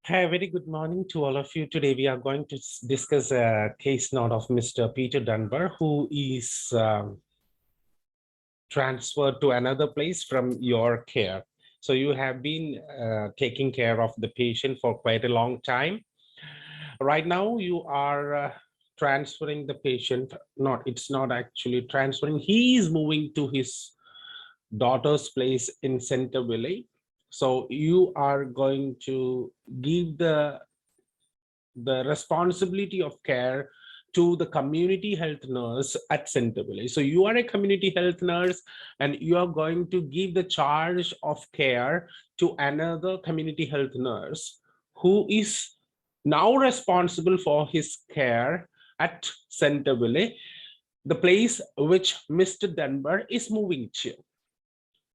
Hi, very good morning to all of you. Today we are going to discuss a case note of Mr. Peter Dunbar, who is transferred to another place from your care. So you have been taking care of the patient for quite a long time. Right now you are transferring the patient. It's not actually transferring. He is moving to his daughter's place in Centerville. So you are going to give the responsibility of care to the community health nurse at Centerville. So you are a community health nurse and you are going to give the charge of care to another community health nurse who is now responsible for his care at Centerville, the place which Mr. Dunbar is moving to.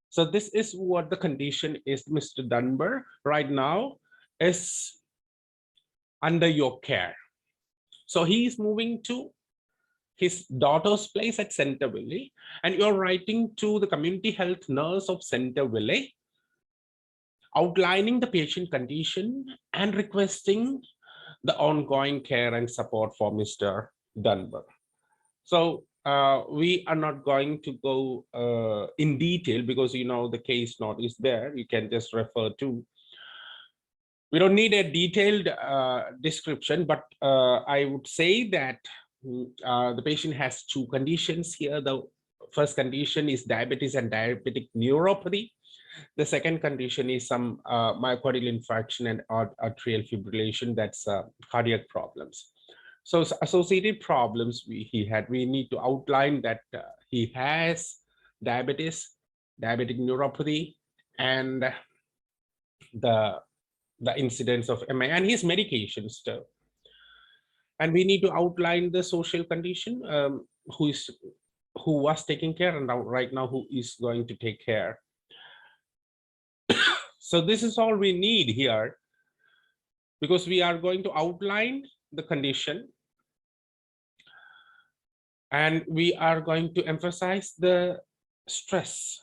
So this is what the condition is. Mr. Dunbar right now is under your care. So he is moving to his daughter's place at Centerville, and you're writing to the community health nurse of Centerville, outlining the patient condition and requesting the ongoing care and support for Mr. Dunbar. So we are not going to go in detail because the case note is there. You can just refer to. We don't need a detailed description, but I would say that the patient has two conditions here. The first condition is diabetes and diabetic neuropathy. The second condition is some myocardial infarction and atrial fibrillation. That's cardiac problems. So associated problems we need to outline that he has diabetes, diabetic neuropathy, and the incidence of MI and his medications too. And we need to outline the social condition, who was taking care and right now who is going to take care. So this is all we need here, because we are going to outline the condition and we are going to emphasize the stress,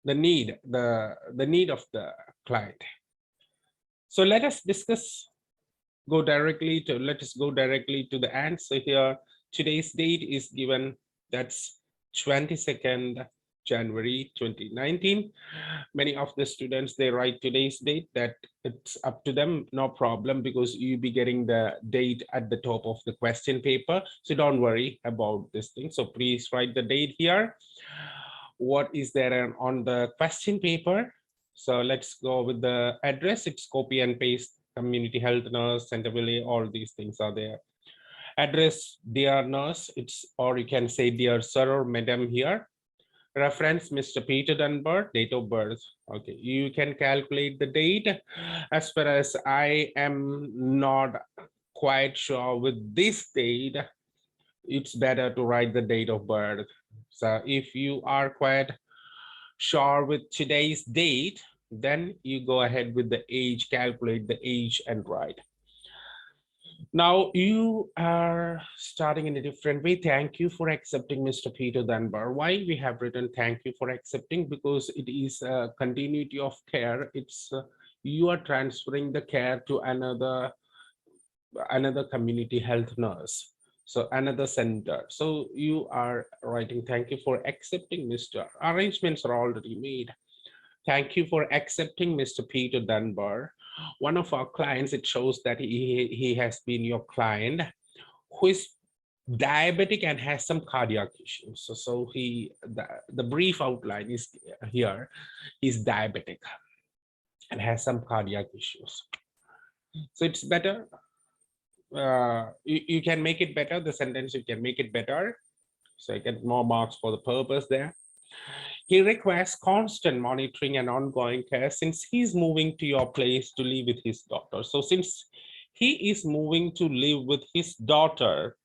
the need of the client. So let us discuss. Let us go directly to the answer here. Today's date is given, that's 22nd January 2019. Many of the students, they write today's date, that it's up to them, no problem, because you'll be getting the date at the top of the question paper. So don't worry about this thing. So please write the date here. What is there on the question paper? So let's go with the address. It's copy and paste, community health nurse, Centerville, all these things are there. Address, dear nurse, or you can say dear sir or madam here. Reference, Mr. Peter Dunbar, date of birth. Okay, you can calculate the date. As far as I am not quite sure with this date, it's better to write the date of birth. So if you are quite sure with today's date, then you go ahead with the age, calculate the age and write. Now you are starting in a different way. Thank you for accepting, Mr. Peter Dunbar. Why we have written thank you for accepting? Because it is a continuity of care. It's you are transferring the care to another community health nurse, so another center. So you are writing thank you for accepting, Mr. Arrangements are already made. Thank you for accepting, Mr. Peter Dunbar. One of our clients, it shows that he has been your client who is diabetic and has some cardiac issues. So the brief outline is here. He's diabetic and has some cardiac issues. So it's better. You can make it better. The sentence, you can make it better. So I get more marks for the purpose there. He requests constant monitoring and ongoing care since he's moving to your place to live with his daughter. So since he is moving to live with his daughter,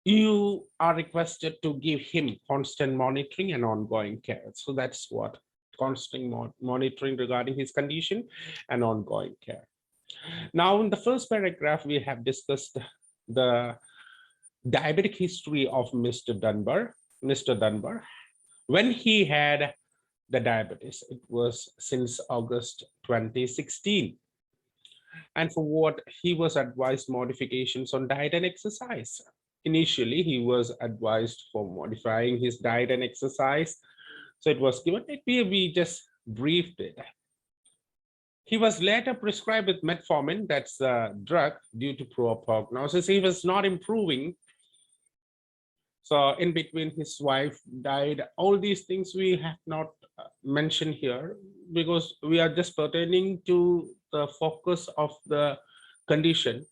you are requested to give him constant monitoring and ongoing care. So that's what constant monitoring regarding his condition and ongoing care. Now, in the first paragraph, we have discussed the diabetic history of Mr. Dunbar. Mr. Dunbar, when he had the diabetes, it was since August 2016. And for what he was advised modifications on diet and exercise. Initially, he was advised for modifying his diet and exercise. So it was given, we just briefed it. He was later prescribed with metformin, that's a drug, due to poor prognosis. He was not improving. So in between, his wife died. All these things we have not mentioned here because we are just pertaining to the focus of the condition,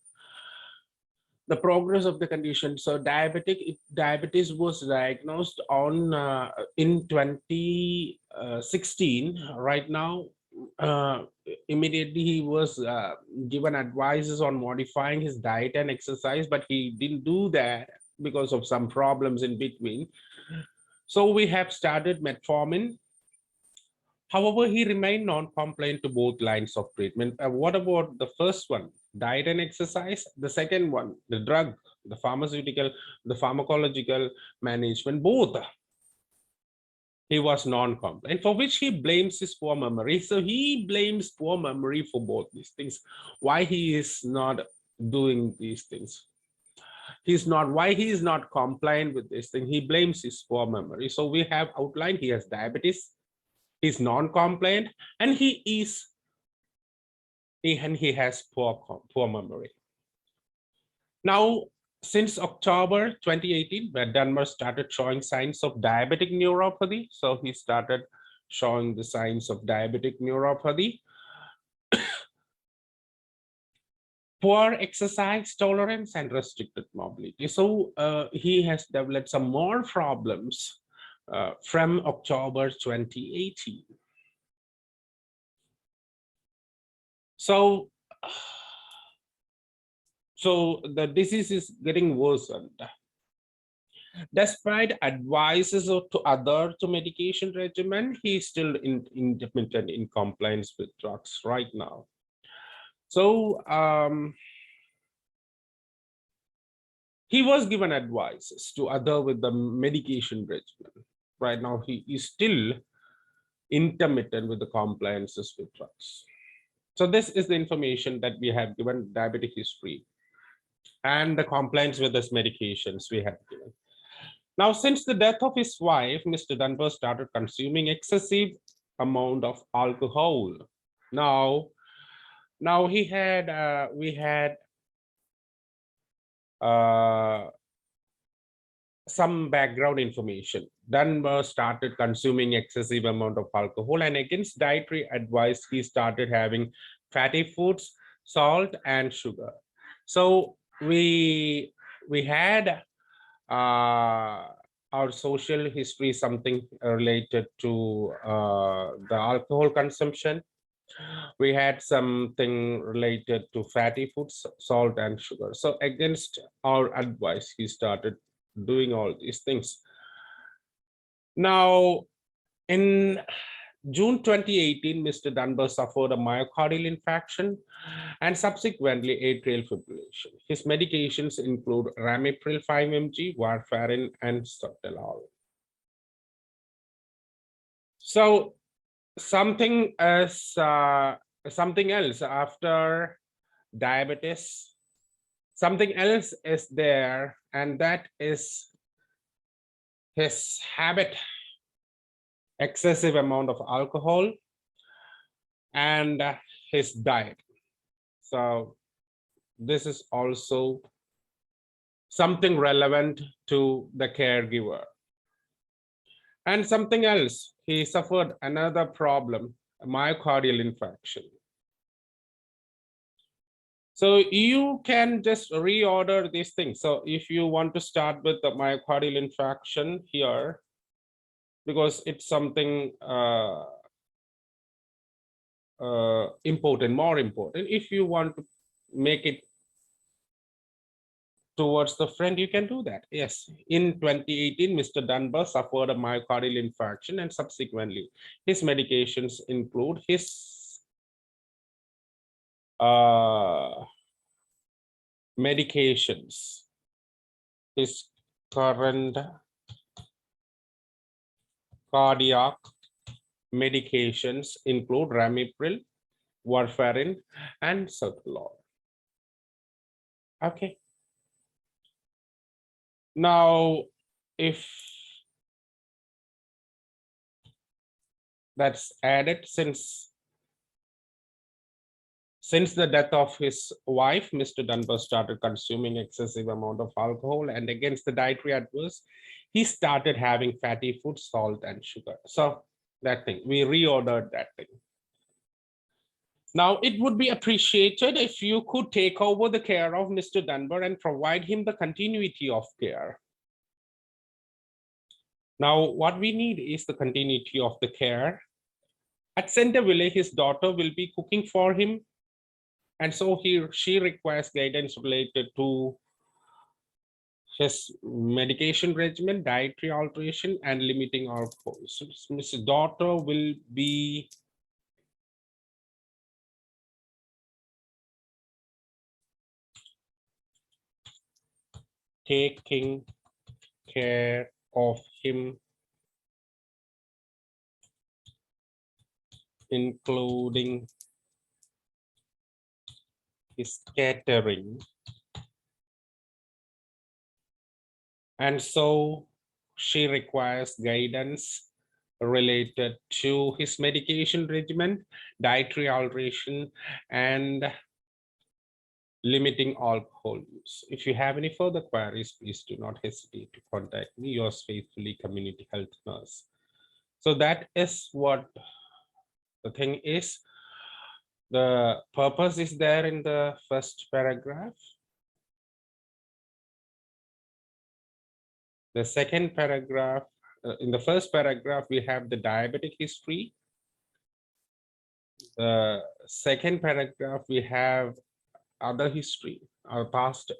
the progress of the condition. So diabetes was diagnosed on in 2016. Right now, immediately he was given advices on modifying his diet and exercise, but he didn't do that because of some problems in between. So we have started metformin. However, he remained non-compliant to both lines of treatment. What about the first one, diet and exercise? The second one, the drug, the pharmaceutical, the pharmacological management, both. He was non-compliant, for which he blames his poor memory. So he blames poor memory for both these things. Why he is not doing these things? Why he is not compliant with this thing? He blames his poor memory. So we have outlined he has diabetes, he's non-compliant, and he has poor memory. Now, since October 2018, where Dunbar started showing signs of diabetic neuropathy, so he started showing the signs of diabetic neuropathy, poor exercise tolerance, and restricted mobility. So he has developed some more problems from October 2018. So the disease is getting worsened. Despite advices to medication regimen, he's still intermittent in compliance with drugs right now. So he was given advices to other with the medication regimen. Right now, he is still intermittent with the compliances with drugs. So this is the information that we have given, diabetic history and the compliance with these medications we have given. Now, since the death of his wife, Mr. Dunbar started consuming excessive amount of alcohol. Now we had some background information. Dunbar started consuming excessive amount of alcohol, and against dietary advice, he started having fatty foods, salt, and sugar. So we had our social history, something related to the alcohol consumption. We had something related to fatty foods, salt, and sugar. So against our advice, he started doing all these things. Now, in June 2018, Mr. Dunbar suffered a myocardial infarction and subsequently atrial fibrillation. His medications include ramipril 5 mg, warfarin, and sotalol. So something else after diabetes, something else is there, and that is his habit, excessive amount of alcohol, and his diet. So this is also something relevant to the caregiver. And something else, he suffered another problem, a myocardial infarction. So you can just reorder these things. So if you want to start with the myocardial infarction here, because it's something important, more important. If you want to make it towards the front, you can do that. Yes, in 2018, Mr. Dunbar suffered a myocardial infarction, and subsequently, his medications include his medications, his current cardiac medications include ramipril, warfarin, and sotalol. Okay. Now, if that's added, since the death of his wife, Mr. Dunbar started consuming excessive amount of alcohol, and against the dietary adverse, he started having fatty food, salt, and sugar. So that thing, we reordered that thing. Now, it would be appreciated if you could take over the care of Mr. Dunbar and provide him the continuity of care. Now, what we need is the continuity of the care. At Centerville, his daughter will be cooking for him. And so she requires guidance related to his medication regimen, dietary alteration, and limiting alcohol. So Mrs. Daughter will be taking care of him, including his catering. And so she requires guidance related to his medication regimen, dietary alteration, and limiting alcohol use. If you have any further queries, please do not hesitate to contact me, yours faithfully, community health nurse. So that is what the thing is. The purpose is there in the first paragraph. The second paragraph, in the first paragraph, we have the diabetic history. The second paragraph, we have other history, our past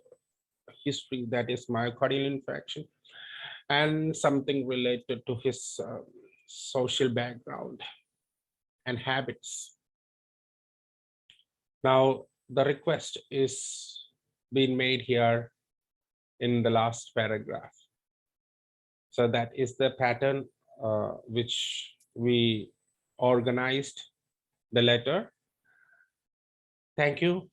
history, that is myocardial infarction, and something related to his social background and habits. Now, the request is being made here in the last paragraph. So that is the pattern which we organized the letter. Thank you.